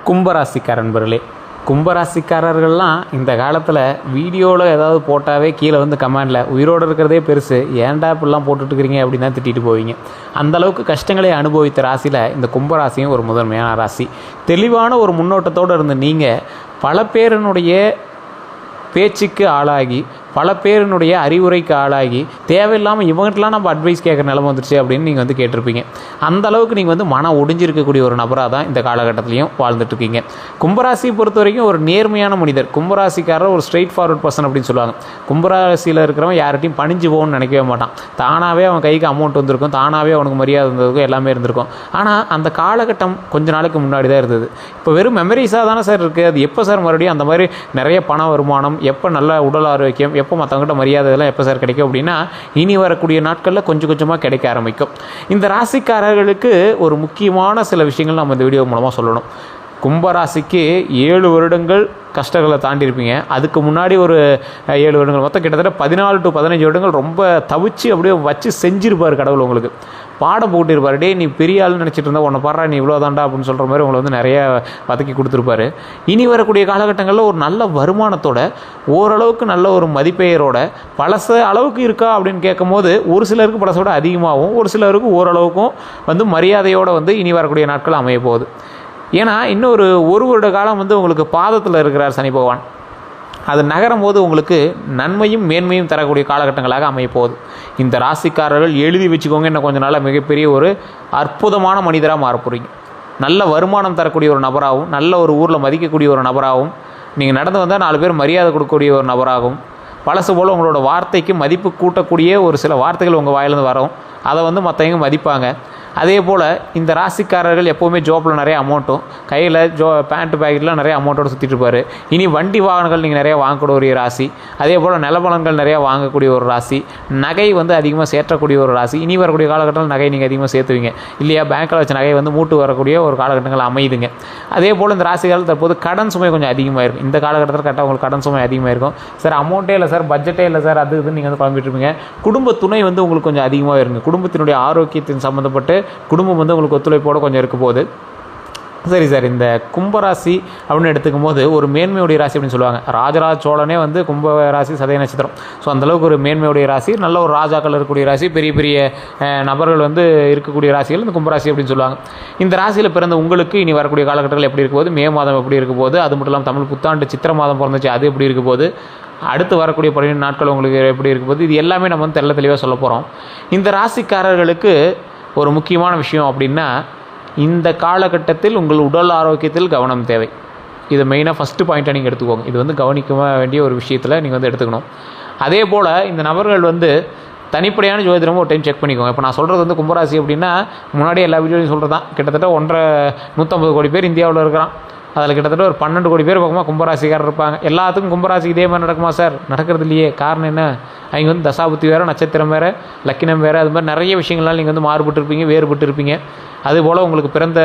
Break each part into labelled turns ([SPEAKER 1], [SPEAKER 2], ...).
[SPEAKER 1] கும்பராசிக்கார நண்பர்களே, கும்பராசிக்காரர்கள்லாம் இந்த காலத்தில் வீடியோவில் ஏதாவது போட்டாவே கீழே வந்து கமெண்டில் உயிரோடு இருக்கிறதே பெருசு, ஏன்டா இப்படிலாம் போட்டுட்ருக்கிறீங்க அப்படின்னு தான் திட்டிட்டு போவீங்க. அந்தளவுக்கு கஷ்டங்களை அனுபவித்த ராசியில் இந்த கும்பராசியும் ஒரு முதன்மையான ராசி. தெளிவான ஒரு முன்னோட்டத்தோடு இருந்து நீங்கள் பல பேரினுடைய பேச்சுக்கு ஆளாகி, பல பேரினுடைய அறிவுரைக்கு ஆளாகி, தேவையில்லாமல் இவங்ககிட்டலாம் நம்ம அட்வைஸ் கேட்குற நிலைமை வந்துருச்சு அப்படின்னு நீங்கள் வந்து கேட்டிருப்பீங்க. அந்த அளவுக்கு நீங்கள் வந்து மன ஒடிஞ்சிருக்கக்கூடிய ஒரு நபராக தான் இந்த காலகட்டத்திலையும் வாழ்ந்துட்டுருக்கீங்க. கும்பராசியை பொறுத்த வரைக்கும் ஒரு நேர்மையான மனிதர். கும்பராசிக்காரர் ஒரு ஸ்ட்ரெயிட் ஃபார்வர்ட் பர்சன் அப்படின்னு சொல்லுவாங்க. கும்பராசியில் இருக்கிறவன் யார்கிட்டையும் பணிஞ்சு போகணும்னு நினைக்கவே மாட்டான். தானாகவே அவன் கைக்கு அமௌண்ட் வந்திருக்கும், தானாகவே அவனுக்கு மரியாதை இருந்திருக்கும், எல்லாமே இருந்திருக்கும். ஆனால் அந்த காலகட்டம் கொஞ்ச நாளைக்கு முன்னாடி தான் இருந்தது. இப்போ வெறும் மெமரிஸாக தானே சார் இருக்குது. அது எப்போ சார் மறுபடியும் அந்த மாதிரி நிறைய பண வருமானம், எப்போ நல்ல உடல் ஆரோக்கியம், எப்போ மற்றவங்கள்ட்ட மரியாதை இதெல்லாம் எப்போ சார் கிடைக்கும் அப்படின்னா, இனி வரக்கூடிய நாட்களில் கொஞ்சம் கொஞ்சமாக கிடைக்க ஆரம்பிக்கும். இந்த ராசிக்காரர்களுக்கு ஒரு முக்கியமான சில விஷயங்கள் நம்ம இந்த வீடியோ மூலமாக சொல்லணும். கும்பராசிக்கு 7 வருடங்கள் கஷ்டங்களை தாண்டியிருப்பீங்க. அதுக்கு முன்னாடி ஒரு 7 வருடங்கள், மொத்தம் கிட்டத்தட்ட 14 to 15 வருடங்கள் ரொம்ப தவிச்சு அப்படியே வச்சு செஞ்சுருப்பார் கடவுள். உங்களுக்கு பாடம் போட்டிருப்பார். டே நீ பெரிய ஆள்னு நினச்சிட்டு இருந்தால் உன்னை பாடுறா நீ இவ்வளோ தாண்டா அப்படின்னு சொல்கிற மாதிரி உங்களை வந்து நிறைய பதக்கி கொடுத்துருப்பாரு. இனி வரக்கூடிய காலகட்டங்களில் ஒரு நல்ல வருமானத்தோட, ஓரளவுக்கு நல்ல ஒரு மதிப்பெயரோட, பழச அளவுக்கு இருக்கா அப்படின்னு கேட்கும் போது ஒரு சிலருக்கு பழசோட அதிகமாகவும், ஒரு சிலருக்கு ஓரளவுக்கும் வந்து மரியாதையோடு வந்து இனி வரக்கூடிய நாட்கள் அமைய போகுது. ஏன்னா இன்னும் ஒரு வருட காலம் வந்து உங்களுக்கு பாதத்தில் இருக்கிறார் சனி பகவான். அது நகரும் போது உங்களுக்கு நன்மையும் மேன்மையும் தரக்கூடிய காலகட்டங்களாக அமையப்போகுது. இந்த ராசிக்காரர்கள் எழுதி வச்சுக்கோங்க, இன்னும் கொஞ்சம் நாளாக மிகப்பெரிய ஒரு அற்புதமான மனிதராக மாறப்போகிறீங்க. நல்ல வருமானம் தரக்கூடிய ஒரு நபராகவும், நல்ல ஒரு ஊரில் மதிக்கக்கூடிய ஒரு நபராகவும், நீங்கள் நடந்து வந்தால் 4 பேர் மரியாதை கொடுக்கக்கூடிய ஒரு நபராகவும், பழசு போல் உங்களோட வார்த்தைக்கு மதிப்பு கூட்டக்கூடிய ஒரு சில வார்த்தைகள் உங்கள் வாயிலிருந்து வரும். அதை வந்து மற்றவங்க மதிப்பாங்க. அதே போல் இந்த ராசிக்காரர்கள் எப்போவுமே ஜோப்பில் நிறைய அமௌண்ட்டும், கையில் பேண்ட்டு பேக்கெட்லாம் நிறைய அமௌண்ட்டோடு சுற்றிட்டு இருப்பார். இனி வண்டி வாகனங்கள் நீங்கள் நிறையா வாங்கக்கூடிய ஒரு ராசி. அதே போல் நிலபலன்கள் நிறையா வாங்கக்கூடிய ஒரு ராசி. நகை வந்து அதிகமாக சேர்த்தக்கூடிய ஒரு ராசி. இனி வரக்கூடிய காலகட்டத்தில் நகை நீங்கள் அதிகமாக சேர்த்துவீங்க இல்லையா? பேங்க்கில் வச்ச நகை வந்து மூட்டு வரக்கூடிய ஒரு காலகட்டங்கள் அமையுதுங்க. அதே போல் இந்த ராசிகள் தற்போது கடன் சுமை கொஞ்சம் அதிகமாக இருக்கும். இந்த காலகட்டத்தில் கரெக்டாக உங்களுக்கு கடன் சுமை அதிகமாக இருக்கும். சார் அமௌண்ட்டே இல்லை சார், பட்ஜெட்டே இல்லை சார், அது இதுன்னு நீங்கள் வந்து குழம்பிட்டு இருப்பீங்க. குடும்ப துணை வந்து உங்களுக்கு கொஞ்சம் அதிகமாக இருங்க. குடும்பத்தினுடைய ஆரோக்கியத்தின் சம்மந்தப்பட்டு குடும்பம் வந்து உங்களுக்கு ஒத்துழைப்போடு கொஞ்சம் இருக்க போகுது. சரி சார், இந்த கும்பராசி அப்படின்னு எடுத்துக்கும் போது ஒரு மேன்மையுடைய ராசி அப்படின்னு சொல்லுவாங்க. ராஜராஜ சோழனே வந்து கும்பராசி சதய நட்சத்திரம். ஸோ அந்தளவுக்கு ஒரு மேன்மையுடைய ராசி, நல்ல ஒரு ராஜாக்கள் இருக்கக்கூடிய ராசி, பெரிய பெரிய நபர்கள் வந்து இருக்கக்கூடிய ராசிகள் இந்த கும்பராசி அப்படின்னு சொல்லுவாங்க. இந்த ராசியில் பிறந்த உங்களுக்கு இனி வரக்கூடிய காலகட்டங்கள் எப்படி இருக்க போது, மே மாதம் எப்படி இருக்க போது, அது மட்டும் இல்லாமல் தமிழ் புத்தாண்டு சித்திரை மாதம் பிறந்துச்சு, அது எப்படி இருக்க போது, அடுத்து வரக்கூடிய 12 நாட்கள் உங்களுக்கு எப்படி இருக்க போது, இது எல்லாமே நம்ம வந்து தெளிவாக சொல்ல போகிறோம். இந்த ராசிக்காரர்களுக்கு ஒரு முக்கியமான விஷயம் அப்படின்னா, இந்த காலகட்டத்தில் உங்கள் உடல் ஆரோக்கியத்தில் கவனம் தேவை. இதை மெயினாக ஃபஸ்ட்டு பாயிண்ட்டாக நீங்கள் எடுத்துக்கோங்க. இது வந்து கவனிக்க வேண்டிய ஒரு விஷயத்தில் நீங்கள் வந்து எடுத்துக்கணும். அதே போல் இந்த நபர்கள் வந்து தனிப்படையான ஜோதிடமும் ஒரு டைம் செக் பண்ணிக்கோங்க. இப்போ நான் சொல்கிறது வந்து கும்பராசி அப்படின்னா, முன்னாடி எல்லா வீடியோலையும் சொல்கிறது தான். கிட்டத்தட்ட 150 கோடி பேர் இந்தியாவில் இருக்கிறான். அதில் கிட்டத்தட்ட ஒரு 12 கோடி பேர் பக்கமாக கும்பராசிக்காரர் இருப்பாங்க. எல்லாத்துக்கும் கும்பராசிக்கு இதே மாதிரி நடக்குமா சார்? நடக்கிறது இல்லையே. காரணம் என்ன? அவங்க வந்து தசாபுத்தி வேறு, நட்சத்திரம் வேறு, லக்கினம் வேறு, அது மாதிரி நிறைய விஷயங்கள்லாம் நீங்கள் வந்து மாறுபட்டு இருப்பீங்க, வேறுபட்டு இருப்பீங்க. அதுபோல் உங்களுக்கு பிறந்த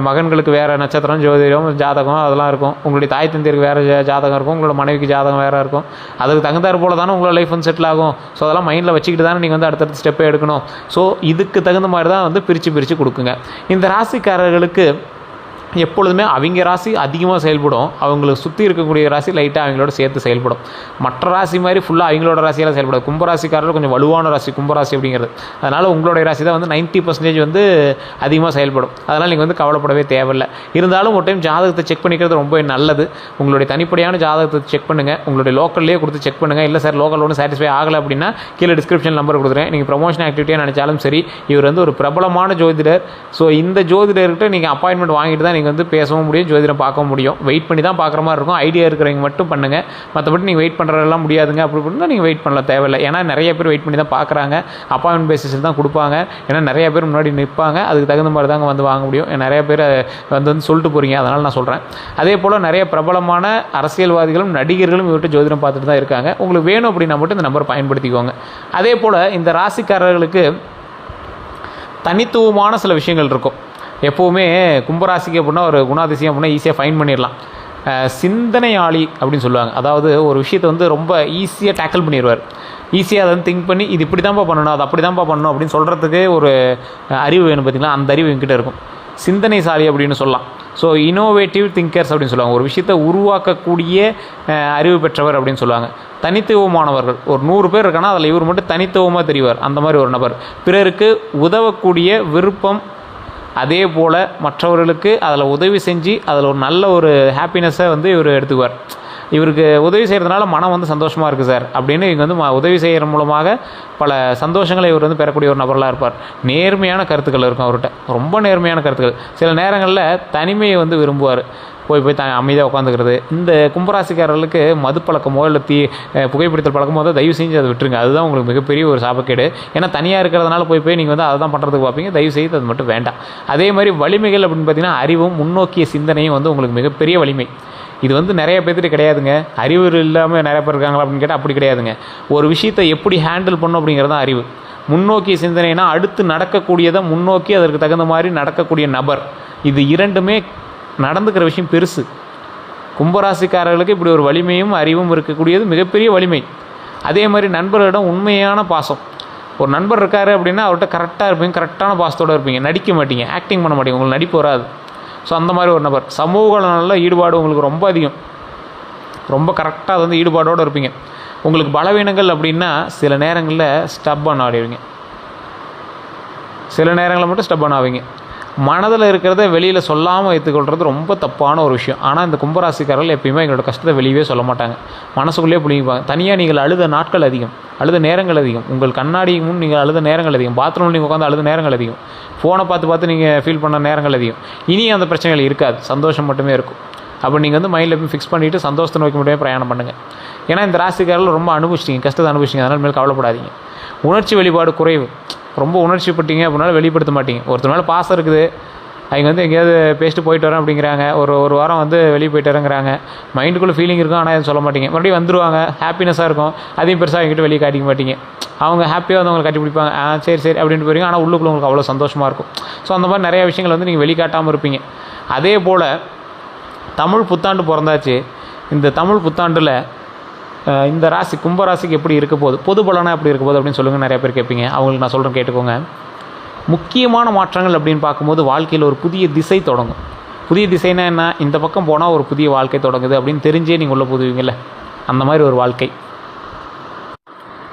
[SPEAKER 1] மகன்களுக்கு வேறு நட்சத்திரம், ஜோதிடம், ஜாதகம் அதெல்லாம் இருக்கும். உங்களுடைய தாய் தந்தையருக்கு வேறு ஜாதகம் இருக்கும், உங்களோட மனைவிக்கு ஜாதகம் வேறு இருக்கும். அதுக்கு தகுந்தாற் போல் தானே உங்களோட லைஃப் வந்து செட்டில் ஆகும். ஸோ அதெல்லாம் மைண்டில் வச்சுக்கிட்டு தானே நீங்கள் வந்து அடுத்தடுத்த ஸ்டெப்பை எடுக்கணும். ஸோ இதுக்கு தகுந்த மாதிரி தான் வந்து பிரித்து கொடுக்குங்க. இந்த ராசிக்காரர்களுக்கு எப்பொழுதுமே அவங்க ராசி அதிகமாக செயல்படும், அவங்களுக்கு சுற்றி இருக்கக்கூடிய ராசி லைட்டாக அவங்களோட சேர்த்து செயல்படும். மற்ற ராசி மாதிரி ஃபுல்லாக அவங்களோட ராசியெல்லாம் செயல்படும். கும்பராசிக்காரர்கள் கொஞ்சம் வலுவான ராசி கும்பராசி அப்படிங்கிறது. அதனால் உங்களுடைய ராசி தான் வந்து 90% வந்து அதிகமாக செயல்படும். அதனால் நீங்கள் வந்து கவலைப்படவே தேவையில்லை. இருந்தாலும் ஒரு டைம் ஜாதகத்தை செக் பண்ணிக்கிறது ரொம்ப நல்லது. உங்களுடைய தனிப்படையான ஜாதகத்தை செக் பண்ணுங்கள். உங்களுடைய லோக்கல்லே கொடுத்து செக் பண்ணுங்கள். இல்லை சார் லோக்கல் ஒன்று சாட்டிஸ்ஃபை ஆகலை அப்படின்னா கீழே டிஸ்கிரிப்ஷன் நம்பர் கொடுக்குறேன். நீங்கள் ப்ரமோஷன் ஆக்டிவிட்டியாக நினச்சாலும் சரி, இவர் வந்து ஒரு பிரபலமான ஜோதிடர். ஸோ இந்த ஜோதிடர்கிட்ட நீங்கள் அப்பாயின்மெண்ட் வாங்கிட்டு தான் நீங்கள் வந்து பேசவும் முடியும், ஜோதிடம் பார்க்க முடியும். வெயிட் பண்ணி தான் பார்க்குற மாதிரி இருக்கும். ஐடியா இருக்கிறவங்க மட்டும் பண்ணுங்கள். மற்றபடி நீங்கள் வெயிட் பண்ணுறதெல்லாம் முடியாதுங்க. அப்படி பண்ணால் நீங்கள் வெயிட் பண்ணல தேவையில்லை. ஏன்னா நிறைய பேர் வெயிட் பண்ணி தான் பார்க்குறாங்க. அப்பாயின்மெண்ட் பேசிஸில் தான் கொடுப்பாங்க. ஏன்னா நிறைய பேர் முன்னாடி நிற்பாங்க. அதுக்கு தகுந்த மாதிரி தாங்க வந்து வாங்க முடியும். நிறைய பேர் வந்து சொல்லிட்டு போகிறீங்க, அதனால் நான் சொல்கிறேன். அதே போல் நிறைய பிரபலமான அரசியல்வாதிகளும் நடிகர்களும் இவர்கிட்ட ஜோதிடம் பார்த்துட்டு தான் இருக்காங்க. உங்களுக்கு வேணும் அப்படின்னா மட்டும் இந்த நம்பரை பயன்படுத்திக்கோங்க. அதே போல் இந்த ராசிக்காரர்களுக்கு தனித்துவமான சில விஷயங்கள் இருக்கும். எப்போவுமே கும்பராசிக்கு அப்படின்னா ஒரு குணாதிசயம் அப்படின்னா ஈஸியாக ஃபைன் பண்ணிடலாம். சிந்தனையாளி அப்படின்னு சொல்லுவாங்க. அதாவது ஒரு விஷயத்தை வந்து ரொம்ப ஈஸியாக டேக்கிள் பண்ணிடுவார். ஈஸியாக அதை வந்து திங்க் பண்ணி இது இப்படி தான்ப்பா பண்ணணும், அது அப்படி தான்ப்பா பண்ணணும் அப்படின்னு சொல்கிறதுக்கு ஒரு அறிவு வேணும். பார்த்திங்களா, அந்த அறிவு என்கிட்ட இருக்கும். சிந்தனைசாலி அப்படின்னு சொல்லலாம். ஸோ இனோவேட்டிவ் திங்கர்ஸ் அப்படின்னு சொல்லுவாங்க. ஒரு விஷயத்தை உருவாக்கக்கூடிய அறிவு பெற்றவர் அப்படின்னு சொல்லுவாங்க. தனித்துவமானவர்கள். ஒரு 100 பேர் இருக்கானா அதில் இவர் மட்டும் தனித்துவமாக தெரிவார். அந்த மாதிரி ஒரு நபர். பிறருக்கு உதவக்கூடிய விருப்பம், அதே போல் மற்றவர்களுக்கு அதில் உதவி செஞ்சு அதில் ஒரு நல்ல ஒரு ஹாப்பினஸ்ஸை வந்து இவர் எடுத்துக்குவார். இவருக்கு உதவி செய்கிறதுனால மனம் வந்து சந்தோஷமாக இருக்குது சார் அப்படின்னு இவங்க வந்து உதவி செய்கிற மூலமாக பல சந்தோஷங்களை இவர் வந்து பெறக்கூடிய ஒரு நபர்களாக இருப்பார். நேர்மையான கருத்துக்கள் இருக்கும் அவர்கிட்ட, ரொம்ப நேர்மையான கருத்துக்கள். சில நேரங்களில் தனிமையை வந்து விரும்புவார். போய் அமைதியாக உட்காந்துக்கிறது. இந்த கும்பராசிக்காரர்களுக்கு மது பழக்கமோ இல்லை புகைப்பிடித்தல் பழக்கமோ தான் தயவு செஞ்சு அதை விட்டுருங்க. அதுதான் உங்களுக்கு மிகப்பெரிய ஒரு சாபக்கேடு. ஏன்னா தனியாக இருக்கிறதுனால போய் நீங்கள் வந்து அதை தான் பண்ணுறதுக்கு பார்ப்பீங்க. தயவு செய்து அது மட்டும் வேண்டாம். அதே மாதிரி வலிமைகள் அப்படின்னு பார்த்தீங்கன்னா அறிவும் முன்னோக்கிய சிந்தனையும் வந்து உங்களுக்கு மிகப்பெரிய வலிமை. இது வந்து நிறைய பேர்த்துட்டு கிடையாதுங்க. அறிவு இல்லாமல் நிறைய பேர் இருக்காங்களா அப்படின்னு கேட்டால் அப்படி கிடையாதுங்க. ஒரு விஷயத்தை எப்படி ஹேண்டில் பண்ணும் அப்படிங்கிறது தான் அறிவு. முன்னோக்கிய சிந்தனைனா அடுத்து நடக்கக்கூடியதை முன்னோக்கி அதற்கு தகுந்த மாதிரி நடக்கக்கூடிய நபர். இது இரண்டுமே நடந்துக்கிற விஷயம் பெருசு. கும்பராசிக்காரர்களுக்கு இப்படி ஒரு வலிமையும் அறிவும் இருக்கக்கூடியது மிகப்பெரிய வலிமை. அதே மாதிரி நண்பர்களிடம் உண்மையான பாசம். ஒரு நண்பர் இருக்கார் அப்படின்னா அவர்கிட்ட கரெக்டாக இருப்பீங்க, கரெக்டான பாசத்தோடு இருப்பீங்க, நடிக்க மாட்டீங்க, ஆக்டிங் பண்ண மாட்டீங்க, உங்களுக்கு நடிப்பு வராது. ஸோ அந்த மாதிரி ஒரு நபர். சமூக நல்ல ஈடுபாடு உங்களுக்கு ரொம்ப அதிகம், ரொம்ப கரெக்டாக அது வந்து ஈடுபாடோடு இருப்பீங்க. உங்களுக்கு பலவீனங்கள் அப்படின்னா சில நேரங்களில் ஸ்டப்பான ஆடுவீங்க, சில நேரங்களில் மட்டும் ஸ்டப்பான ஆவீங்க. மனதில் இருக்கிறத வெளியில் சொல்லாமல் வைத்துக்கொள்வது ரொம்ப தப்பான ஒரு விஷயம். ஆனால் இந்த கும்பராசிக்காரர்கள் எப்பயுமே எங்களோட கஷ்டத்தை வெளியே சொல்ல மாட்டாங்க, மனசுக்குள்ளேயே புளிப்பாங்க. தனியாக நீங்கள் அழுத நாட்கள் அதிகம், அழுத நேரங்கள் அதிகம், உங்கள் கண்ணாடி முன் நீங்கள் அழுத நேரங்கள் அதிகம், பாத்ரூமில் நீங்கள் உட்காந்து அழுத நேரங்கள் அதிகம், ஃபோனை பார்த்து நீங்கள் ஃபீல் பண்ண நேரங்கள் அதிகம். இனி அந்த பிரச்சனைகள் இருக்காது, சந்தோஷம் மட்டுமே இருக்கும். அப்போ நீங்கள் வந்து மைண்டில் எப்பயும் ஃபிக்ஸ் பண்ணிவிட்டு சந்தோஷத்தை நோக்கி மட்டுமே பிரயாணம் பண்ணுங்கள். ஏன்னா இந்த ராசிக்காரர்கள் ரொம்ப அனுபவிச்சிட்டிங்க, கஷ்டத்தை அனுபவிச்சிங்க, அதனால் மேலே கவலைப்படாதீங்க. உணர்ச்சி வெளிப்பாடு குறைவு. ரொம்ப உணர்ச்சிப்பட்டீங்க அப்படின்னால வெளிப்படுத்த மாட்டீங்க. ஒருத்தர் மேலே பாசம் இருக்குது, அவங்க வந்து எங்கேயாவது பேசிட்டு போயிட்டு வரேன் அப்படிங்கிறாங்க, ஒரு வாரம் வந்து வெளியே போயிட்டு வரேங்கிறாங்க, மைண்டுக்குள்ளே ஃபீலிங் இருக்கும், ஆனால் எதுவும் சொல்ல மாட்டீங்க. மறுபடியும் வந்துடுவாங்க, ஹாப்பினஸாக இருக்கும், அதையும் பெருசாக அவங்ககிட்ட வெளியே காட்டிக்க மாட்டீங்க. அவங்க ஹாப்பியாக வந்து அவங்களை கட்டி பிடிப்பாங்க, சரி அப்படின்ட்டு போயிருங்க. ஆனால் உள்ளுக்குள்ள உங்களுக்கு அவ்வளோ சந்தோஷமாக இருக்கும். ஸோ அந்த மாதிரி நிறையா விஷயங்கள் வந்து நீங்கள் வெளிக்காட்டாமல் இருப்பீங்க. அதே போல் தமிழ் புத்தாண்டு பிறந்தாச்சு. இந்த தமிழ் புத்தாண்டில் இந்த ராசி கும்பராசிக்கு எப்படி இருக்க போகுது, பொது பலனாக எப்படி இருக்க போகுது அப்படின்னு சொல்லுங்கள். நிறைய பேர் கேட்பீங்க, அவங்களுக்கு நான் சொல்கிறேன் கேட்டுக்கோங்க. முக்கியமான மாற்றங்கள் அப்படின்னு பார்க்கும்போது வாழ்க்கையில் ஒரு புதிய திசை தொடங்கும். புதிய திசைனா என்ன, இந்த பக்கம் போனால் ஒரு புதிய வாழ்க்கை தொடங்குது அப்படின்னு தெரிஞ்சே நீங்கள் உள்ள போதுவீங்கள்ல, அந்த மாதிரி ஒரு வாழ்க்கை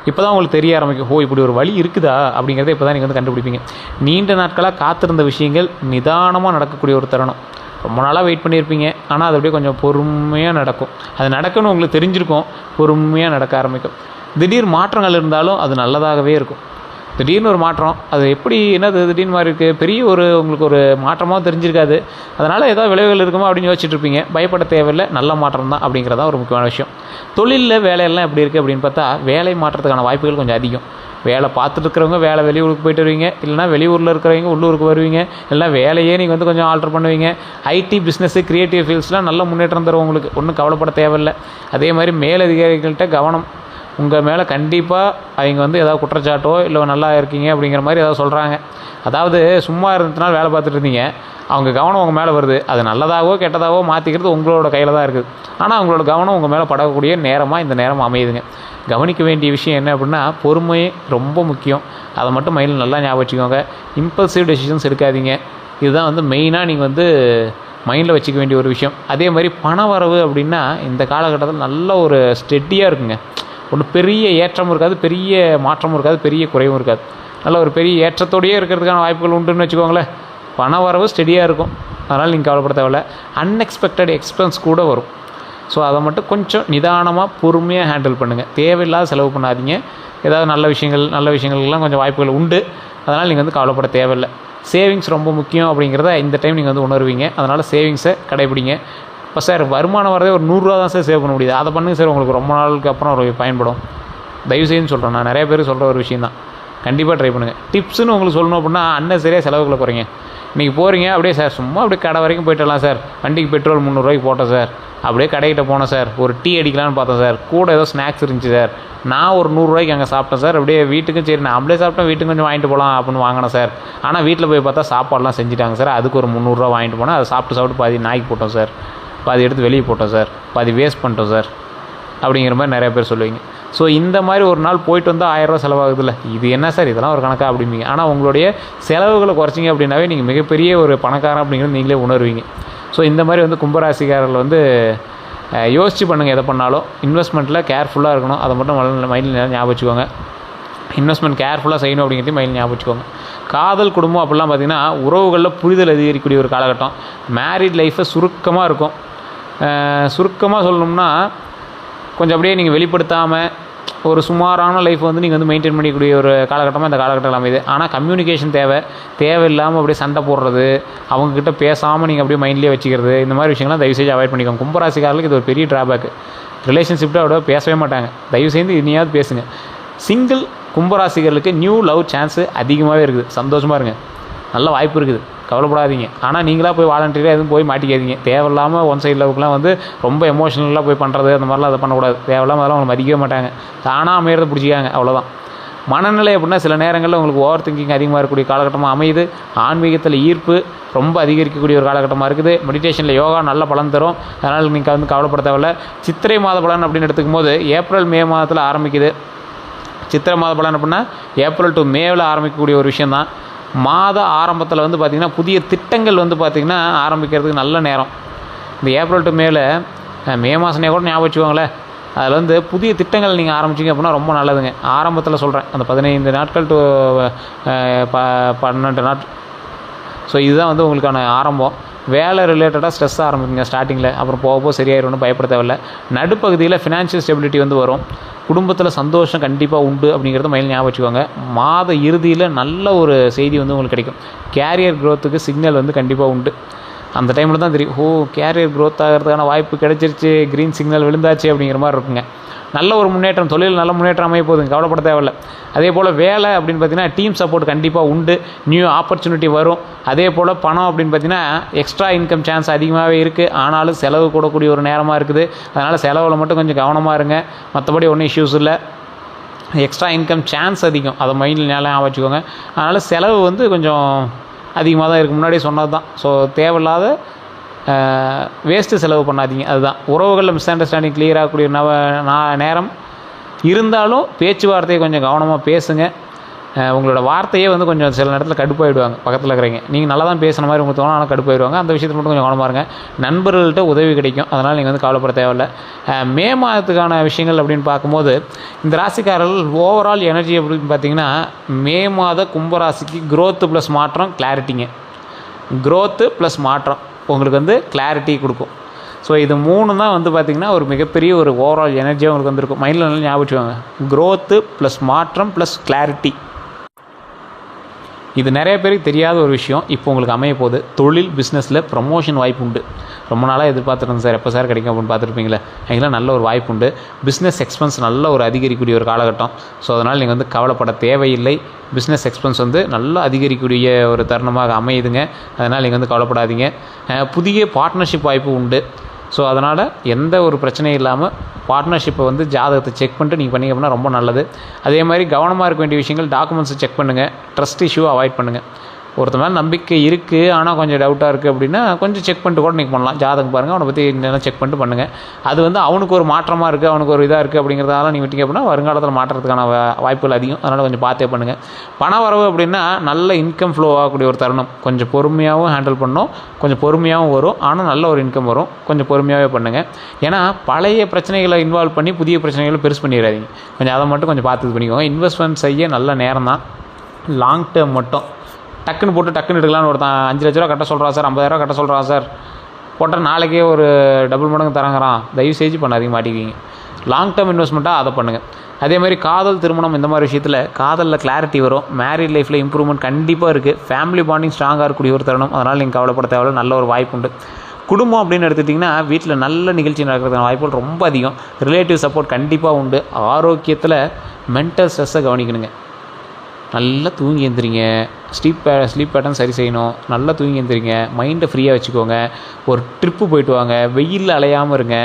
[SPEAKER 1] இப்போ தான் உங்களுக்கு தெரிய ஆரம்பிக்கும். இப்படி ஒரு வழி இருக்குதா அப்படிங்கிறத இப்போ தான் நீங்கள் வந்து கண்டுபிடிப்பீங்க. நீண்ட நாட்களாக காத்திருந்த விஷயங்கள் நிதானமாக நடக்கக்கூடிய ஒரு தருணம். ரொம்ப நாளாக வெயிட் பண்ணியிருப்பீங்க, ஆனால் அது அப்படியே கொஞ்சம் பொறுமையாக நடக்கும். அது நடக்குன்னு உங்களுக்கு தெரிஞ்சிருக்கும், பொறுமையாக நடக்க ஆரம்பிக்கும். திடீர் மாற்றங்கள் இருந்தாலும் அது நல்லதாகவே இருக்கும். திடீர்னு ஒரு மாற்றம், அது எப்படி என்னது திடீர்னு மாதிரி இருக்குது, பெரிய உங்களுக்கு ஒரு மாற்றமாக தெரிஞ்சிருக்காது, அதனால் ஏதாவது விளைவுகள் இருக்குமா அப்படின்னு யோசிச்சுட்டு இருப்பீங்க. பயப்பட தேவையில்லை, நல்ல மாற்றம் தான் அப்படிங்கிறதான் ஒரு முக்கியமான விஷயம். தொழிலில் வேலையெல்லாம் எப்படி இருக்குது அப்படின்னு பார்த்தா வேலை மாற்றத்துக்கான வாய்ப்புகள் கொஞ்சம் அதிகம். வேலை பார்த்துட்டு இருக்கிறவங்க வேலை வெளியூருக்கு போய்ட்டு வருவீங்க, இல்லைனா வெளியூரில் இருக்கிறவங்க உள்ளூருக்கு வருவீங்க, இல்லைனா வேலையே நீங்கள் வந்து கொஞ்சம் ஆல்டர் பண்ணுவீங்க. ஐடி பிஸ்னஸ்ஸு கிரியேட்டிவ் ஃபீல்ட்ஸ்லாம் நல்ல முன்னேற்றம் தரும் உங்களுக்கு, ஒன்றும் கவலைப்பட தேவையில்லை. அதே மாதிரி மேலதிகாரிகள்கிட்ட கவனம். உங்கள் மேலே கண்டிப்பாக அவங்க வந்து ஏதாவது குற்றச்சாட்டோ இல்லை நல்லா இருக்கீங்க அப்படிங்கிற மாதிரி ஏதாவது சொல்கிறாங்க. அதாவது சும்மா இருந்ததுனால வேலை பார்த்துட்டு இருந்தீங்க, அவங்க கவனம் உங்கள் மேலே வருது. அது நல்லதாகவோ கெட்டதாகவோ மாற்றிக்கிறது உங்களோட கையில் தான் இருக்குது. ஆனால் அவங்களோட கவனம் உங்கள் மேலே படக்கூடிய நேரமாக இந்த நேரம் அமையுதுங்க. கவனிக்க வேண்டிய விஷயம் என்ன அப்படின்னா பொறுமை ரொம்ப முக்கியம். அதை மட்டும் மைண்டில் நல்லா ஞாபகம் வச்சுக்கோங்க. இம்பல்சிவ் டெசிஷன்ஸ் எடுக்காதீங்க. இதுதான் வந்து மெயினாக நீங்கள் வந்து மைண்டில் வச்சுக்க வேண்டிய ஒரு விஷயம். அதே மாதிரி பண வரவு அப்படின்னா இந்த காலகட்டத்தில் நல்ல ஒரு ஸ்டெடியாக இருக்குங்க. ஒன்றும் பெரிய ஏற்றமும் இருக்காது, பெரிய மாற்றமும் இருக்காது, பெரிய குறைவும் இருக்காது. நல்ல ஒரு பெரிய ஏற்றத்தோடையே இருக்கிறதுக்கான வாய்ப்புகள் உண்டுன்னு வச்சுக்கோங்களேன். பண வரவு ஸ்டெடியாக இருக்கும், அதனால் நீங்கள் கவலைப்பட தேவையில்ல. அன்எக்ஸ்பெக்டட் எக்ஸ்பென்ஸ் கூட வரும். ஸோ அதை மட்டும் கொஞ்சம் நிதானமாக பொறுமையாக ஹேண்டில் பண்ணுங்கள். தேவையில்லாத செலவு பண்ணாதீங்க. ஏதாவது நல்ல விஷயங்கள்லாம் கொஞ்சம் வாய்ப்புகள் உண்டு, அதனால் நீங்கள் வந்து கவலைப்பட தேவையில்லை. சேவிங்ஸ் ரொம்ப முக்கியம் அப்படிங்கிறத இந்த டைம் நீங்கள் வந்து உணர்வீங்க. அதனால் சேவிங்ஸை கடைபிடிங்க. இப்போ சார் வருமானம் வரதே ஒரு 100 ரூபா தான் சார் சேவ் பண்ண முடியுது, அதை பண்ணுங்கள் சார், உங்களுக்கு ரொம்ப நாளுக்கு அப்புறம் ஒரு பயன்படும். தயவுசெய்துன்னு சொல்கிறேன், நான் நிறைய பேர் சொல்கிற ஒரு விஷயம் தான். கண்டிப்பாக ட்ரை பண்ணுங்கள். டிப்ஸ்னு உங்களுக்கு சொல்லணும் அப்படின்னா அன்னசரியாக செலவுகளை குறைங்க. இன்றைக்கி போகிறீங்க அப்படியே சார் சும்மா அப்படியே கடை வரைக்கும் போய்ட்டுலாம் சார், வண்டிக்கு பெட்ரோல் 300 ரூபாய்க்கு போட்டேன் சார், அப்படியே கடைக்கிட்ட போனேன் சார், ஒரு டீ அடிக்கலான்னு பார்த்தேன் சார், கூட ஏதோ ஸ்நாக்ஸ் இருந்துச்சு சார், நான் ஒரு 100 ரூபாய்க்கு அங்கே சாப்பிட்டேன் சார், அப்படியே வீட்டுக்கும் சரி நான் அப்படியே சாப்பிட்டேன், வீட்டுக்கு கொஞ்சம் வாங்கிட்டு போகலாம் அப்படின்னு வாங்கினேன் சார். ஆனால் வீட்டில் போய் பார்த்தா சாப்பாடெலாம் செஞ்சுட்டாங்க சார், அதுக்கு ஒரு 300 ரூபா வாங்கிட்டு போனேன், அதை சாப்பிட்டு பாதி நாய்க்கு போட்டோம் சார், பாதி எடுத்து வெளியே போட்டோம் சார், பாதி வேஸ்ட் பண்ணிட்டோம் சார் அப்படிங்கிற மாதிரி நிறைய பேர் சொல்லுவீங்க. ஸோ இந்த மாதிரி ஒரு நாள் போயிட்டு வந்தால் 1000 ரூபா செலவாகுதுல்ல, இது என்ன சார் இதெல்லாம் ஒரு கணக்கா அப்படிம்பீங்க. ஆனால் உங்களுடைய செலவுகளை குறைச்சிங்க அப்படின்னாவே நீங்கள் மிகப்பெரிய ஒரு பணக்காரன் அப்படிங்கிறது நீங்களே உணர்வீங்க. ஸோ இந்த மாதிரி வந்து கும்பராசிக்காரர்கள் வந்து யோசித்து பண்ணுங்கள். எதை பண்ணாலும் இன்வெஸ்ட்மெண்ட்டில் கேர்ஃபுல்லாக இருக்கணும். அதை மட்டும் மைண்டில் ஞாபகம் வச்சுக்கோங்க. இன்வெஸ்ட்மெண்ட் கேர்ஃபுல்லாக செய்யணும் அப்படிங்கிறதையும் மைண்டில் ஞாபகம் வச்சுக்கோங்க. காதல், குடும்பம் அப்படிலாம் பார்த்திங்கன்னா உறவுகளில் புரிதல் அதிகரிக்கக்கூடிய ஒரு காலகட்டம். மேரிட் லைஃப்பை சுருக்கமாக இருக்கும். சுருக்கமாக சொல்லணும்னா கொஞ்சம் அப்படியே நீங்கள் வெளிப்படுத்தாமல் ஒரு சுமாரான லைஃப் வந்து நீங்கள் வந்து மெயின்டைன் பண்ணிக்கூடிய ஒரு காலகட்டமாக இந்த காலகட்டம் அமையுது. ஆனால் கம்யூனிகேஷன் தேவையில்லாமல் அப்படியே சண்டை போடுறது, அவங்கக்கிட்ட பேசாமல் நீங்கள் அப்படியே மைண்ட்லேயே வச்சுக்கிறது, இந்த மாதிரி விஷயங்கள்லாம் தயவுசெய்து அவாய்ட் பண்ணிக்கோங்க. கும்பராசிக்காரர்களுக்கு இது ஒரு பெரிய ட்ராபேக்கு. ரிலேஷன்ஷிப்ட்டு அவ்வளோ பேசவே மாட்டாங்க. தயவுசெய்து இனியாவது பேசுங்க. சிங்கிள் கும்பராசிகளுக்கு நியூ லவ் சான்ஸு அதிகமாகவே இருக்குது. சந்தோஷமாக இருங்க, நல்ல வாய்ப்பு இருக்குது, கவலைப்படாதீங்க. ஆனால் நீங்களாக போய் வாலண்டியராக எதுவும் போய் மாட்டிக்காதீங்க. தேவையில்லாமல் ஒன் சைட் லவுக்குலாம் வந்து ரொம்ப எமோஷனலாக போய் பண்ணுறது அந்த மாதிரிலாம் அதை பண்ணக்கூடாது. தேவையில்லாமல் அதெல்லாம் அவங்க மதிக்கவே மாட்டாங்க. தானாக அமையிறத பிடிச்சிக்காங்க, அவ்வளோதான். மனநிலை அப்படின்னா சில நேரங்களில் உங்களுக்கு ஓவர் திங்கிங் அதிகமாக இருக்கக்கூடிய காலகட்டமாக அமையுது. ஆன்மீகத்தில் ஈர்ப்பு ரொம்ப அதிகரிக்கக்கூடிய ஒரு காலகட்டமாக இருக்குது. மெடிடேஷனில் யோகா நல்ல பலன் தரும். அதனால் நீங்கள் வந்து கவலைப்பட தேவையில்ல. சித்திரை மாத பலன் அப்படின்னு எடுத்துக்கும் போது ஏப்ரல் மே மாதத்தில் ஆரம்பிக்குது. சித்திரை மாத பலன் அப்படின்னா ஏப்ரல் டு மேவில் ஆரம்பிக்கக்கூடிய ஒரு விஷயந்தான். மாத ஆரம்பத்தில் வந்து பார்த்திங்கன்னா புதிய திட்டங்கள் வந்து பார்த்திங்கன்னா ஆரம்பிக்கிறதுக்கு நல்ல நேரம். இந்த ஏப்ரல் டு மேவில் மே மாதனே கூட ஞாபகம் வச்சுக்கோங்களேன். அதில் வந்து புதிய திட்டங்கள் நீங்கள் ஆரம்பிச்சிங்க அப்படின்னா ரொம்ப நல்லதுங்க. ஆரம்பத்தில் சொல்கிறேன், அந்த 15 நாட்கள் டு 12 நாட்கள். ஸோ இதுதான் வந்து உங்களுக்கான ஆரம்பம். வேலை ரிலேட்டடாக ஸ்ட்ரெஸ் ஆரம்பிக்குங்க ஸ்டார்டிங்கில். அப்புறம் போக சரியாயிரும்னு பயப்பட தேவையில்லை. நடுப்பகுதியில் ஃபினான்ஷியல் ஸ்டெபிலிட்டி வந்து வரும். குடும்பத்தில் சந்தோஷம் கண்டிப்பாக உண்டு அப்படிங்கிறத மைண்டில் ஞாபகம் வச்சுக்கோங்க. மாத இறுதியில் நல்ல ஒரு செய்தி வந்து உங்களுக்கு கிடைக்கும். கேரியர் க்ரோத்துக்கு சிக்னல் வந்து கண்டிப்பாக உண்டு. அந்த டைமில் தான் தெரியும், கேரியர் க்ரோத் ஆகிறதுக்கான வாய்ப்பு கிடைச்சிருச்சு, க்ரீன் சிக்னல் விழுந்தாச்சு அப்படிங்கிற மாதிரி இருக்குங்க. நல்ல ஒரு முன்னேற்றம், தொழில் நல்ல முன்னேற்றம் அமைய போகுதுங்க, கவலைப்பட தேவையில்லை. அதே போல் வேலை அப்படின்னு பார்த்திங்கன்னா டீம் சப்போர்ட் கண்டிப்பாக உண்டு. நியூ ஆப்பர்ச்சுனிட்டி வரும். அதே போல் பணம் அப்படின்னு பார்த்திங்கன்னா எக்ஸ்ட்ரா இன்கம் சான்ஸ் அதிகமாகவே இருக்குது. ஆனாலும் செலவு கூடக்கூடிய ஒரு நேரமாக இருக்குது. அதனால் செலவில் மட்டும் கொஞ்சம் கவனமாக இருங்க. மற்றபடி ஒன்றும் இஷ்யூஸ் இல்லை. எக்ஸ்ட்ரா இன்கம் சான்ஸ் அதிகம், அதை மைண்டில் ஞாபகம் வச்சுக்கோங்க. அதனால் செலவு வந்து கொஞ்சம் அதிகமாக தான் இருக்குது. முன்னாடியே சொன்னது தான். ஸோ தேவையில்லாத வேஸ்ட்டு செலவு பண்ணாதீங்க. அதுதான் உறவுகளில் மிஸ் அண்டர்ஸ்டாண்டிங் கிளியர் ஆகக்கூடிய நேரம் இருந்தாலும் பேச்சுவார்த்தையை கொஞ்சம் கவனமாக பேசுங்க. உங்களோட வார்த்தையே வந்து கொஞ்சம் சில நேரத்தில் கடுப்பாயிடுவாங்க பக்கத்தில் இருக்கிறீங்க. நீங்கள் நல்லா தான் பேசுன மாதிரி உங்களுக்கு தோணும், ஆனால் கடுப்பாயிடுவாங்க. அந்த விஷயத்தில் மட்டும் கொஞ்சம் கவனமாக இருங்க. நண்பர்கள்ட்ட உதவி கிடைக்கும், அதனால் நீங்கள் வந்து கவலைப்பட தேவையில்லை. மே மாதத்துக்கான விஷயங்கள் அப்படின்னு பார்க்கும்போது இந்த ராசிக்காரர்கள் ஓவரால் எனர்ஜி அப்படின்னு பார்த்தீங்கன்னா மே மாத கும்பராசிக்கு க்ரோத்து ப்ளஸ் மாற்றம், கிளாரிட்டிங்க. க்ரோத்து ப்ளஸ் மாற்றம் உங்களுக்கு வந்து கிளாரிட்டி கொடுக்கும். ஸோ இது 3 தான் வந்து பார்த்திங்கன்னா ஒரு மிகப்பெரிய ஒரு ஓவரால் எனர்ஜியாக உங்களுக்கு வந்துருக்கும். மைண்டில் நல்லா ஞாபகம் வச்சுக்கோங்க. க்ரோத்து ப்ளஸ் மாற்றம் ப்ளஸ் கிளாரிட்டி. இது நிறைய பேருக்கு தெரியாத ஒரு விஷயம். இப்போ உங்களுக்கு அமைய போகுது. தொழில் பிஸ்னஸில் ப்ரமோஷன் வாய்ப்பு உண்டு. ரொம்ப நாளாக எதிர்பார்த்துருந்தேன் சார், எப்போ சார் கிடைக்கும் அப்படின்னு பார்த்துருப்பீங்களே, அதெல்லாம் நல்ல ஒரு வாய்ப்பு உண்டு. பிஸ்னஸ் எக்ஸ்பென்ஸ் நல்ல ஒரு அதிகரிக்கக்கூடிய ஒரு காலகட்டம். ஸோ அதனால் நீங்கள் வந்து கவலைப்பட தேவையில்லை. பிஸ்னஸ் எக்ஸ்பென்ஸ் வந்து நல்லா அதிகரிக்கக்கூடிய ஒரு தருணமாக அமையுதுங்க. அதனால் நீங்கள் வந்து கவலைப்படாதீங்க. புதிய பார்ட்னர்ஷிப் வாய்ப்பு உண்டு. ஸோ அதனால் எந்த ஒரு பிரச்சனையும் இல்லாமல் பார்ட்னர்ஷிப்பை வந்து ஜாதகத்தை செக் பண்ணிட்டு நீங்கள் பண்ணிங்க அப்படின்னா ரொம்ப நல்லது. அதே மாதிரி கவனமாக இருக்க வேண்டிய விஷயங்கள், டாக்குமெண்ட்ஸை செக் பண்ணுங்கள். ட்ரஸ்ட் இஷ்யூவை அவாய்ட் பண்ணுங்கள். ஒருத்த மேலே நம்பிக்கை இருக்குது ஆனால் கொஞ்சம் டவுட்டாக இருக்குது அப்படின்னா கொஞ்சம் செக் பண்ணிட்டு கூட நீங்கள் பண்ணலாம். ஜாதகம் பாருங்கள், அவனை பற்றி என்னென்ன செக் பண்ணிட்டு பண்ணுங்கள். அது வந்து அவனுக்கு ஒரு மாற்றமாக இருக்குது, அவனுக்கு ஒரு இதாக இருக்குது அப்படிங்கிறதால நீங்கள் விட்டீங்க அப்படின்னா வருங்காலத்தில் மாற்றத்துக்கான வாய்ப்புகள் அதிகம். அதனால் கொஞ்சம் பார்த்தே பண்ணுங்கள். பண வரவு அப்படின்னா நல்ல இன்கம் ஃப்ளோ ஆகக்கூடிய ஒரு தருணம். கொஞ்சம் பொறுமையாகவும் ஹேண்டில் பண்ணணும், கொஞ்சம் பொறுமையாகவும் வரும். ஆனால் நல்ல ஒரு இன்கம் வரும். கொஞ்சம் பொறுமையாகவே பண்ணுங்கள். ஏன்னா பழைய பிரச்சனைகளை இன்வால்வ் பண்ணி புதிய பிரச்சனைகளை பெருசு பண்ணிடாதீங்க. கொஞ்சம் அதை மட்டும் கொஞ்சம் பார்த்து பண்ணிக்கோங்க. இன்வெஸ்ட்மெண்ட் செய்ய நல்ல நேரம் தான். லாங் டேர்ம் மட்டும் டக்குன்னு போட்டு டக்குன்னு எடுக்கலான்னு ஒருத்தன் 5 லட்ச ரூபா கட்ட சொல்கிறான் சார், 50,000 கட்ட சொல்கிறான் சார், போட்டால் நாளைக்கே ஒரு டபுள் மடங்கு தரங்கிறான். தயவு செஞ்சு பண்ணாதீங்க, மாட்டிக்குவீங்க. லாங் டேர்ம் இன்வெஸ்ட்மெண்ட்டாக அதை பண்ணுங்கள். அதே மாதிரி காதல், திருமணம் இந்த மாதிரி விஷயத்தில் காதலில் கிளாரிட்டி வரும். மேரிட் லைஃப்பில் இம்ப்ரூவ்மெண்ட் கண்டிப்பாக இருக்குது. ஃபேமிலி பாண்டிங் ஸ்ட்ராங்காக இருக்கக்கூடிய ஒரு தருணம். அதனால் நீங்கள் கவலைப்பட தேவையில்ல, நல்ல ஒரு வாய்ப்பு உண்டு. குடும்பம் அப்படின்னு எடுத்துட்டிங்கன்னா வீட்டில் நல்ல நிகழ்ச்சி நடக்கிறதுக்கான வாய்ப்புகள் ரொம்ப அதிகம். ரிலேட்டிவ் சப்போர்ட் கண்டிப்பாக உண்டு. ஆரோக்கியத்தில் மென்டல் ஸ்ட்ரெஸ்ஸை கவனிக்கணுங்க. நல்லா தூங்கி எழுந்திரிங்க. ஸ்லீப் பேட்டர்ன் சரி செய்யணும். நல்லா தூங்கி எழுந்திரிங்க. மைண்டை ஃப்ரீயாக வச்சுக்கோங்க. ஒரு ட்ரிப்பு போயிட்டு வாங்க. வெயிலில் அலையாமல் இருங்க.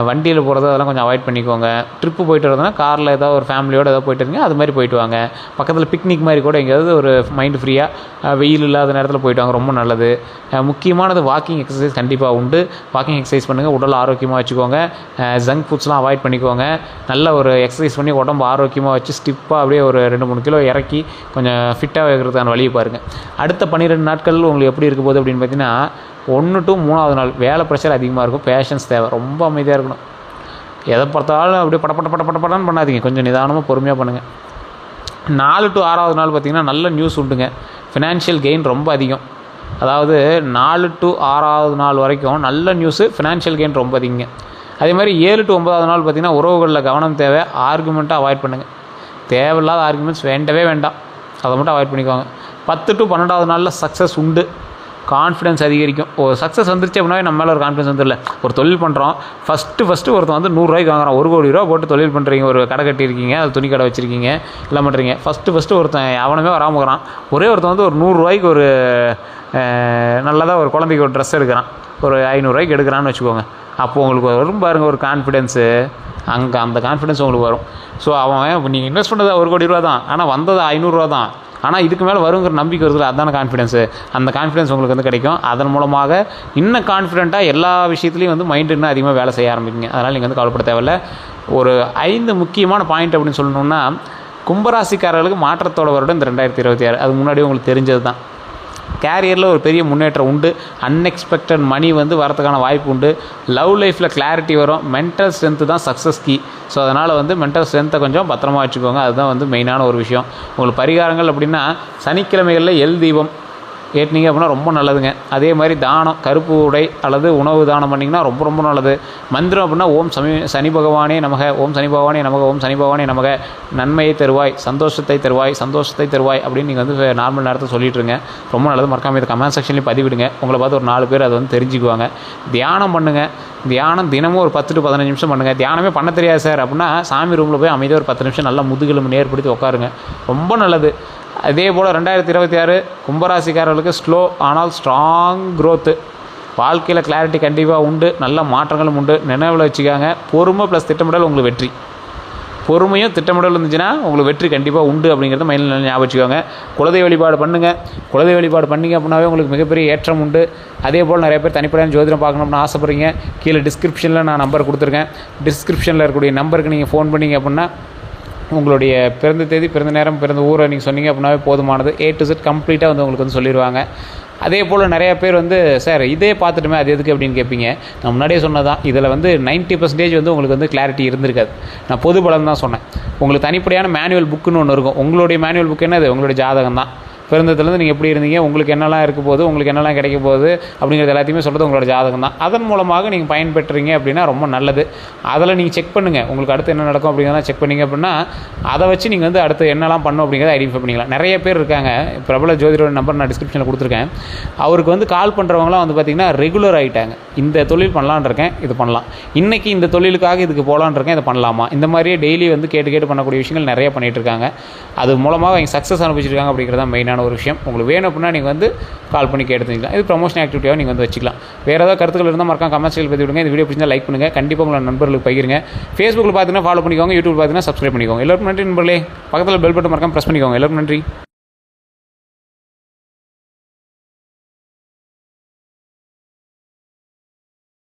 [SPEAKER 1] வண்டியில் போகிறது அதெல்லாம் கொஞ்சம் அவாய்ட் பண்ணிக்கோங்க. ட்ரிப்பு போயிட்டு வரதுனா காரில் ஏதாவது ஒரு ஃபேமிலியோடு ஏதாவது போயிட்டு இருங்க, அது மாதிரி போயிட்டு வாங்க. பக்கத்தில் பிக்னிக் மாதிரி கூட எங்கேயாவது ஒரு மைண்டு ஃப்ரீயாக வெயில் இல்லாத நேரத்தில் போயிட்டு வாங்க, ரொம்ப நல்லது. முக்கியமானது வாக்கிங் எக்ஸசைஸ் கண்டிப்பாக உண்டு. வாக்கிங் எக்ஸசைஸ் பண்ணுங்கள், உடல் ஆரோக்கியமாக வச்சுக்கோங்க. ஜங்க் ஃபுட்ஸ்லாம் அவாய்ட் பண்ணிக்கோங்க. நல்ல ஒரு எக்ஸசைஸ் பண்ணி உடம்பு ஆரோக்கியமாக வச்சு ஸ்டிப்பாக அப்படியே ஒரு 2-3 கிலோ இறக்கி கொஞ்சம் ஃபிட்டாக வைக்கிறதுக்கான வழியை பாருங்கள். அடுத்த 12 நாட்கள் உங்களுக்கு எப்படி இருக்க போகுது அப்படின்னு பார்த்தீங்கன்னா 1 to 3வது நாள் வேலை ப்ரெஷர் அதிகமாக இருக்கும், பேஷன்ஸ் தேவை, ரொம்ப அமைதியாக இருக்கணும். எதை பார்த்தாலும் அப்படியே படப்படன்னு பண்ணாதீங்க, கொஞ்சம் நிதானமாக பொறுமையாக பண்ணுங்கள். 4 to 6வது நாள் பார்த்திங்கன்னா நல்ல நியூஸ் உண்டுங்க, ஃபினான்ஷியல் கெயின் ரொம்ப அதிகம். அதாவது 4 to 6வது நாள் வரைக்கும் நல்ல நியூஸு, ஃபினான்ஷியல் கெயின் ரொம்ப அதிகங்க. அதே மாதிரி 7 to 9வது நாள் பார்த்திங்கன்னா உறவுகளில் கவனம் தேவை, ஆர்குமெண்ட்டாக அவாய்ட் பண்ணுங்கள். தேவையில்லாத ஆர்குமெண்ட்ஸ் வேண்டவே வேண்டாம், அதை மட்டும் அவாய்ட் பண்ணிக்கோங்க. 10 to 12வது நாளில் சக்ஸஸ் உண்டு, கான்ஃபிடன்ஸ் அதிகரிக்கும். ஒரு சக்ஸஸ் வந்துருச்சு அப்படின்னா நம்ம மேலே ஒரு கான்ஃபிடன்ஸ் வந்துடல. ஒரு தொழில் பண்ணுறோம், ஃபஸ்ட்டு ஒருத்தன் வந்து 100 ரூபாய்க்கு வாங்குறான், 1 கோடி ரூபா போட்டு தொழில் பண்ணுறீங்க, ஒரு கடை கட்டியிருக்கீங்க, அது துணி கடை வச்சுருக்கீங்க, எல்லாம் பண்ணுறீங்க. ஃபஸ்ட்டு ஒருத்தன் அவனமே வராமல் இருக்கிறான், ஒரே ஒருத்தன் வந்து ஒரு 100 ரூபாய்க்கு ஒரு நல்லதாக ஒரு குழந்தைக்கு ஒரு ட்ரெஸ் எடுக்கிறான், ஒரு 500 ரூபாய்க்கு எடுக்கிறான்னு வச்சுக்கோங்க. அப்போது உங்களுக்கு வரும் பாருங்கள் ஒரு கான்ஃபிடென்ஸு, அங்கே அந்த கான்ஃபிடென்ஸ் உங்களுக்கு வரும். ஸோ அவன் நீங்கள் இன்வெஸ்ட் பண்ணது 1 கோடி ரூபா தான், ஆனால் வந்தது 500 ரூபா தான், ஆனால் இதுக்கு மேலே வருங்கிற நம்பிக்கை வருது, அதுதான கான்ஃபிடென்ஸு. அந்த கான்ஃபிடென்ஸ் உங்களுக்கு வந்து கிடைக்கும். அதன் மூலமாக இன்னும் கான்ஃபிடென்ட்டாக எல்லா விஷயத்துலையும் வந்து மைண்டு இன்னும் அதிகமாக வேலை செய்ய ஆரம்பிக்குங்க. அதனால் நீங்கள் வந்து கவலைப்பட தேவையில்ல. ஒரு 5 முக்கியமான பாயிண்ட் அப்படின்னு சொல்லணுன்னா, கும்பராசிக்காரர்களுக்கு மாற்றத்தோட வருடம் இந்த 2026. அது முன்னாடி உங்களுக்கு தெரிஞ்சது தான். கேரியரில் ஒரு பெரிய முன்னேற்றம் உண்டு, அன்எக்ஸ்பெக்டட் மணி வந்து வரதுக்கான வாய்ப்பு உண்டு, லவ் லைஃப்பில் கிளாரிட்டி வரும், மென்டல் ஸ்ட்ரென்த்து தான் சக்ஸஸ் கீ. ஸோ அதனால் வந்து மென்டல் ஸ்ட்ரென்த்தை கொஞ்சம் பத்திரமா வச்சுக்கோங்க, அதுதான் வந்து மெயினான ஒரு விஷயம். உங்களுக்கு பரிகாரங்கள் அப்படின்னா சனிக்கிழமைகளில் எல் தீபம் ஏற்றினீங்க அப்படின்னா ரொம்ப நல்லதுங்க. அதே மாதிரி தானம், கருப்பு உடை அல்லது உணவு தானம் பண்ணிங்கன்னா ரொம்ப ரொம்ப நல்லது. மந்திரம் அப்படின்னா ஓம் சனி பகவானே நமக, ஓம் சனி பகவானே நமக, ஓம் சனி பகவானே நமக, நன்மையை தருவாய், சந்தோஷத்தை தருவாய் அப்படின்னு நீங்கள் வந்து நார்மல் நேரத்தை சொல்லிட்டு இருங்க, ரொம்ப நல்லது. மறக்காமல் இது கமெண்ட் செக்ஷன்லேயும் பதிவிடுங்க, உங்களை பார்த்து ஒரு 4 பேர் அதை வந்து தெரிஞ்சுக்குவாங்க. தியானம் பண்ணுங்கள், தியானம் தினமும் ஒரு 10 to 15 நிமிஷம் பண்ணுங்கள். தியானமே பண்ண தெரியாது சார் அப்படின்னா சாமி ரூமில் போய் அமைதியாக ஒரு 10 நிமிஷம் நல்லா முதுகெலும்பு நேர்படுத்தி உட்காருங்க, ரொம்ப நல்லது. அதே போல் 2026 கும்பராசிக்காரர்களுக்கு ஸ்லோ ஆனால் ஸ்ட்ராங் க்ரோத்து, வாழ்க்கையில் கிளாரிட்டி கண்டிப்பாக உண்டு, நல்ல மாற்றங்களும் உண்டு. நினைவில் வச்சுக்காங்க, பொறுமை ப்ளஸ் திட்டமிடல் உங்களுக்கு வெற்றி. பொறுமையும் திட்டமிடல் இருந்துச்சுன்னா உங்களுக்கு வெற்றி கண்டிப்பாக உண்டு அப்படிங்கிறத மைண்டில் ஞாபகம் வச்சுக்கோங்க. குலதெய்வ வழிபாடு பண்ணுங்கள், குலதெய்வ வழிபாடு பண்ணிங்க அப்படின்னாவே உங்களுக்கு மிகப்பெரிய ஏற்றம் உண்டு. அதே போல் நிறைய பேர் தனிப்படையான ஜோதிடம் பார்க்கணும்னு ஆசைப்படுறீங்க, கீழே டிஸ்கிரிப்ஷனில் நான் நம்பர் கொடுத்துருக்கேன். டிஸ்கிரிப்ஷனில் இருக்கக்கூடிய நம்பருக்கு நீங்கள் ஃபோன் பண்ணிங்க அப்படின்னா உங்களுடைய பிறந்த தேதி, பிறந்த நேரம், பிறந்த ஊரை நீங்கள் சொன்னீங்க அப்படின்னாவே போதுமானது. A to Z கம்ப்ளீட்டாக வந்து உங்களுக்கு வந்து சொல்லிடுவாங்க. அதே போல் நிறையா பேர் வந்து சார் இதே பார்த்துட்டுமே அது எதுக்கு அப்படின்னு கேட்பீங்க. நான் முன்னாடியே சொன்னதான், இதில் வந்து 90% வந்து உங்களுக்கு வந்து கிளாரிட்டி இருந்திருக்காது. நான் பொது பலன் தான் சொன்னேன். உங்களுக்கு தனிப்படையான மேனுவல் புக்குன்னு ஒன்று இருக்கும். உங்களுடைய மேனுவல் புக் என்னது? உங்களுடைய ஜாதகம் தான். பிறந்ததுலேருந்து நீங்கள் எப்படி இருந்தீங்க, உங்களுக்கு என்னெல்லாம் இருக்க போகுது, உங்களுக்கு என்னெல்லாம் கிடைக்க போகுது அப்படிங்கிறது எல்லாத்தையுமே சொல்கிறது உங்களோட ஜாதகம் தான். அதன் மூலமாக நீங்கள் பயன்பெற்றீங்க அப்படின்னா ரொம்ப நல்லது. அதில் நீங்கள் செக் பண்ணுங்கள், உங்களுக்கு அடுத்து என்ன நடக்கும் அப்படிங்கிறத செக் பண்ணிங்க அப்படின்னா அதை வச்சு நீங்கள் வந்து அடுத்து என்னெல்லாம் பண்ணணும் அப்படிங்கிறத ஐடென்டிஃபை பண்ணிக்கலாம். நிறைய பேர் இருக்காங்க, பிரபல ஜோதிடரோட நம்பர் நான் டிஸ்கிரிப்ஷனில் கொடுத்துருக்கேன். அவருக்கு வந்து கால் பண்ணுறவங்களாம் வந்து பார்த்திங்கன்னா ரெகுலர் ஆகிட்டாங்க. இந்த தொழில் பண்ணலான் இருக்கேன், இது பண்ணலாம், இன்றைக்கி இந்த தொழிலுக்காக இதுக்கு போகலான் இருக்கேன், இதை பண்ணலாமா, இந்த மாதிரியே டெய்லி வந்து கேட்டு பண்ணக்கூடிய விஷயங்கள் நிறைய பண்ணிகிட்டு இருக்காங்க. அது மூலமாக அவங்க சக்ஸஸ் அனுப்பிச்சிருக்காங்க அப்படிங்கிறது தான் மெயினான ஒரு விஷயம். உங்களுக்கு வேணும் அப்படின்னா நீங்கள் வந்து கால் பண்ணி கேட்டுக்கலாம். இது ப்ரமோஷன் ஆக்டிவிட்டியாக நீங்கள் வந்து வச்சுக்கலாம். வேறு ஏதாவது கருத்துக்கள் இருந்தால் மறக்காம கமெண்ட்ஸில் பற்றி விடுங்க. இந்த வீடியோ பிடிச்சா லைக் பண்ணுங்கள், கண்டிப்பாக உங்களோட நண்பர்களுக்கு பகிருங்க. ஃபேஸ்புக்கில் பார்த்தீங்கன்னா ஃபாலோ பண்ணிக்கோங்க, யூடியூப் பார்த்தீங்கன்னா சப்ஸ்கிரைப் பண்ணிக்கோங்க. எல்லாருக்கும் நன்றி நண்பர்களே. பக்கத்தில் பெல் பட்டன் மறக்காம ப்ரெஸ் பண்ணிக்கோங்க. எல்லாருக்கும் நன்றி.